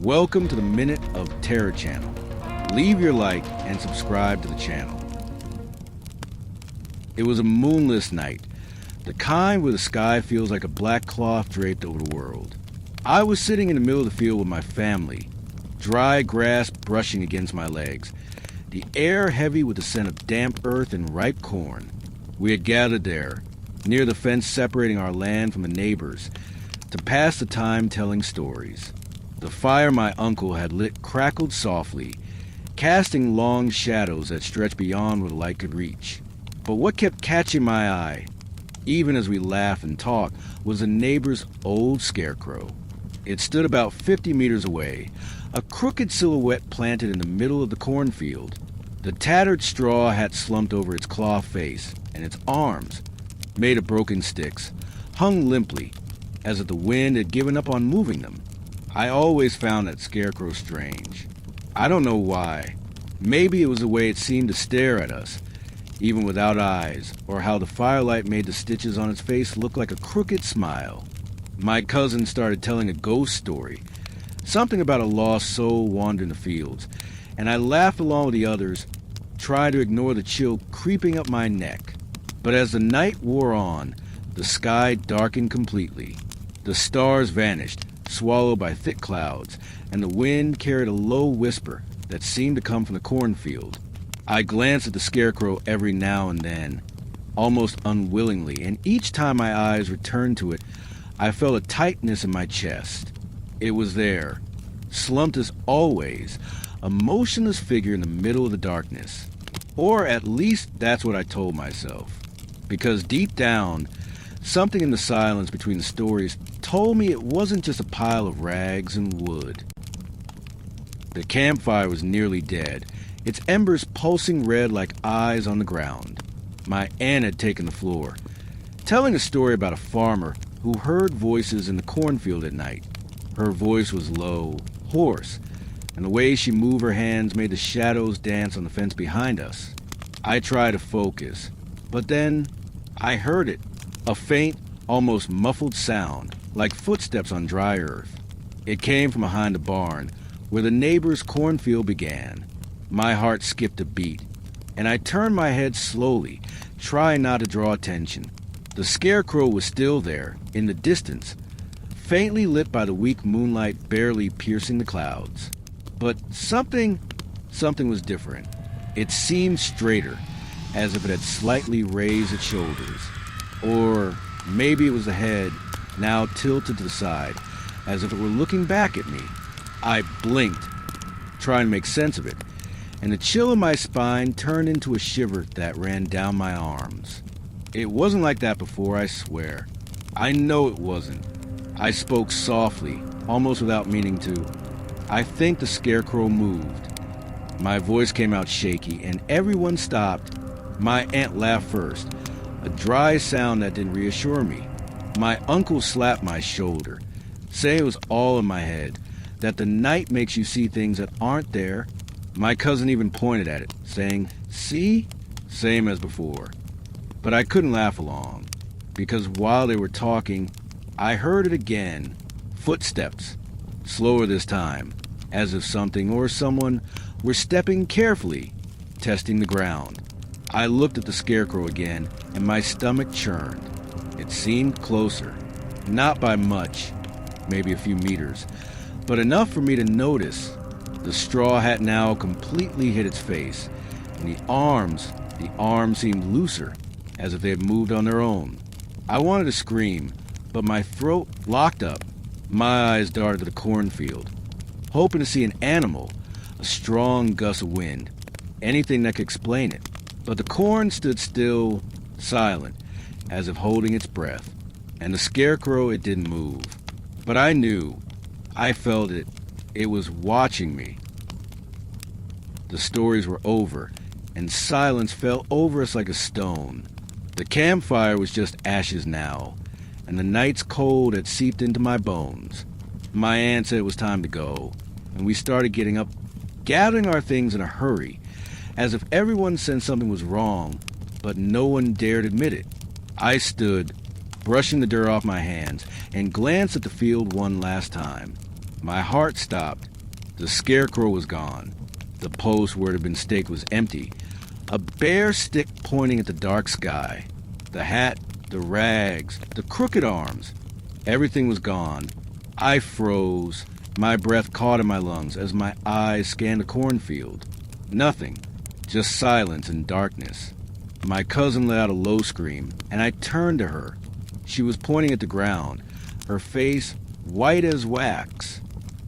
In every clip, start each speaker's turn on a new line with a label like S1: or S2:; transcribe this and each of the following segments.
S1: Welcome to the Minute of Terror channel. Leave your like and subscribe to the channel. It was a moonless night, the kind where the sky feels like a black cloth draped over the world. I was sitting in the middle of the field with my family, dry grass brushing against my legs, the air heavy with the scent of damp earth and ripe corn. We had gathered there, near the fence separating our land from the neighbors, to pass the time telling stories. The fire my uncle had lit crackled softly, casting long shadows that stretched beyond what the light could reach. But what kept catching my eye, even as we laughed and talked, was the neighbor's old Scarecrow. It stood about 50 meters away, a crooked silhouette planted in the middle of the cornfield. The tattered straw hat slumped over its cloth face, and its arms, made of broken sticks, hung limply, as if the wind had given up on moving them. I always found that Scarecrow strange. I don't know why. Maybe it was the way it seemed to stare at us, even without eyes, or how the firelight made the stitches on its face look like a crooked smile. My cousin started telling a ghost story, something about a lost soul wandering the fields, and I laughed along with the others, trying to ignore the chill creeping up my neck. But as the night wore on, the sky darkened completely. The stars vanished, swallowed by thick clouds, and the wind carried a low whisper that seemed to come from the cornfield. I glanced at the Scarecrow every now and then, almost unwillingly, and each time my eyes returned to it, I felt a tightness in my chest. It was there, slumped as always, a motionless figure in the middle of the darkness. Or at least that's what I told myself. Because deep down, something in the silence between the stories told me it wasn't just a pile of rags and wood. The campfire was nearly dead, its embers pulsing red like eyes on the ground. My aunt had taken the floor, telling a story about a farmer who heard voices in the cornfield at night. Her voice was low, hoarse, and the way she moved her hands made the shadows dance on the fence behind us. I tried to focus, but then I heard it, a faint, almost muffled sound, like footsteps on dry earth. It came from behind the barn, where the neighbor's cornfield began. My heart skipped a beat, and I turned my head slowly, trying not to draw attention. The Scarecrow was still there, in the distance, faintly lit by the weak moonlight barely piercing the clouds. But something was different. It seemed straighter, as if it had slightly raised its shoulders. Or maybe it was the head, now tilted to the side, as if it were looking back at me. I blinked, trying to make sense of it, and the chill in my spine turned into a shiver that ran down my arms. It wasn't like that before, I swear. I know it wasn't. I spoke softly, almost without meaning to. I think the Scarecrow moved. My voice came out shaky, and everyone stopped. My aunt laughed first, a dry sound that didn't reassure me. My uncle slapped my shoulder, saying it was all in my head, that the night makes you see things that aren't there. My cousin even pointed at it, saying, "See?" Same as before. But I couldn't laugh along, because while they were talking, I heard it again. Footsteps, slower this time, as if something or someone were stepping carefully, testing the ground. I looked at the Scarecrow again, and my stomach churned. It seemed closer, not by much, maybe a few meters, but enough for me to notice. The straw hat now completely hid its face, and the arms seemed looser, as if they had moved on their own. I wanted to scream, but my throat locked up. My eyes darted to the cornfield, hoping to see an animal, a strong gust of wind, anything that could explain it. But the corn stood still, silent, as if holding its breath, and the Scarecrow, it didn't move. But I knew, I felt it, it was watching me. The stories were over, and silence fell over us like a stone. The campfire was just ashes now, and the night's cold had seeped into my bones. My aunt said it was time to go, and we started getting up, gathering our things in a hurry, as if everyone sensed something was wrong, but no one dared admit it. I stood, brushing the dirt off my hands, and glanced at the field one last time. My heart stopped. The Scarecrow was gone. The post where it had been staked was empty. A bare stick pointing at the dark sky. The hat, the rags, the crooked arms. Everything was gone. I froze. My breath caught in my lungs as my eyes scanned the cornfield. Nothing. Just silence and darkness. My cousin let out a low scream, and I turned to her. She was pointing at the ground, her face white as wax.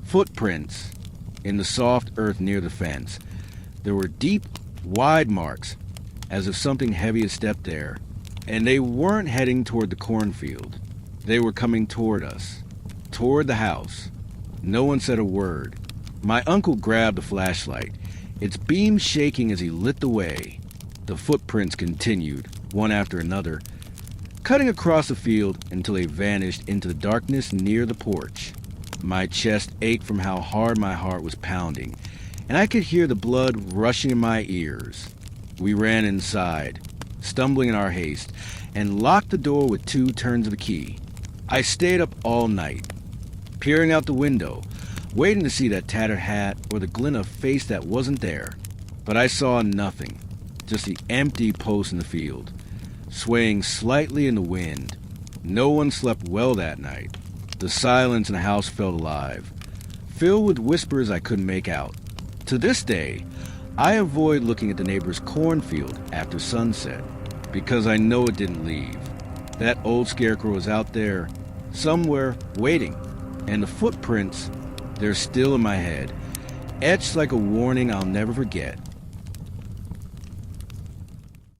S1: Footprints in the soft earth near the fence. There were deep, wide marks, as if something heavy had stepped there, and they weren't heading toward the cornfield. They were coming toward us, toward the house. No one said a word. My uncle grabbed a flashlight, its beam shaking as he lit the way. The footprints continued, one after another, cutting across the field until they vanished into the darkness near the porch. My chest ached from how hard my heart was pounding, and I could hear the blood rushing in my ears. We ran inside, stumbling in our haste, and locked the door with 2 turns of the key. I stayed up all night, peering out the window, waiting to see that tattered hat or the glint of face that wasn't there. But I saw nothing, just the empty post in the field, swaying slightly in the wind. No one slept well that night. The silence in the house felt alive, filled with whispers I couldn't make out. To this day, I avoid looking at the neighbor's cornfield after sunset, because I know it didn't leave. That old Scarecrow is out there, somewhere, waiting. And the footprints, they're still in my head, etched like a warning I'll never forget.